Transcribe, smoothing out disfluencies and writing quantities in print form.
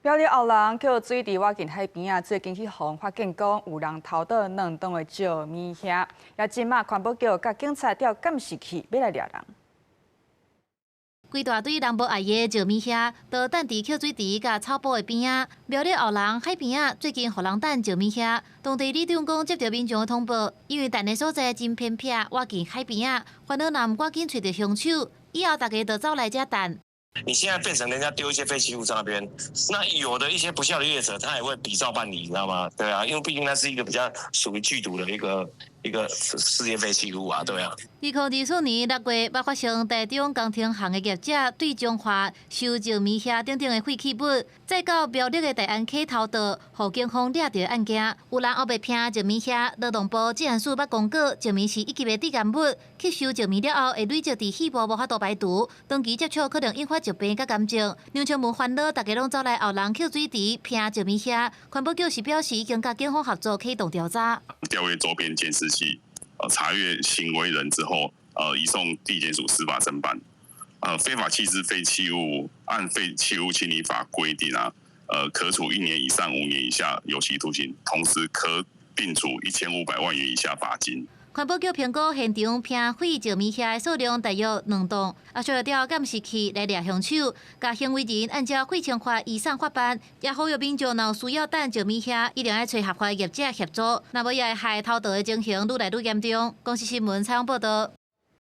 苗栗后人叫水伫我近海边啊，最近去互发现讲有人偷倒2吨的石米虾，也即马环保局甲警察调监视器要来抓人。 规大堆人无爱的石米虾，都等伫扣水池甲草埔的边啊。苗栗后人海边啊，最近互人等石米虾。当地里长讲接到民众的通报，因为等的所在真偏僻，我近海边啊，烦恼人赶紧找到凶手，以后大家都走来遮等。 你现在变成人家丢一些废弃物在那边，那有的一些不孝的业者，他也会比照办理，你知道吗？对啊，因为毕竟那是一个比较属于剧毒的一个事业废弃物啊，对啊。2024年6月，爆发生台中工程行的业者对中华收石米虾等等的废弃物，再到苗栗的大安溪偷盗，互警方抓到案件。有人黑白拼石米虾，劳动部治安署捌公告，石米是一级的致癌物，吸收石米了后会累积伫细胞无法度排毒，长期接触可能引发疾病甲癌症。梁昌文烦恼，大家拢走来后人扣水池拼石米虾，环保局是表示已经甲警方合作启动调查。调阅周边监视器。 查阅行为人之后，移送地检署司法侦办。非法弃置废弃物，按废弃物清理法规定啊，可处1年以上5年以下有期徒刑，同时可并处1500万元以下罚金。 环保局评估现场拼废石米虾的数量大约2吨，需要调监视器来抓凶手，甲行为人按照废清法移送法办，也呼吁民众若需要等石米虾，一定要找合法业者协助，若无也会害偷盗的情形愈来愈严重。公视新闻采访报道。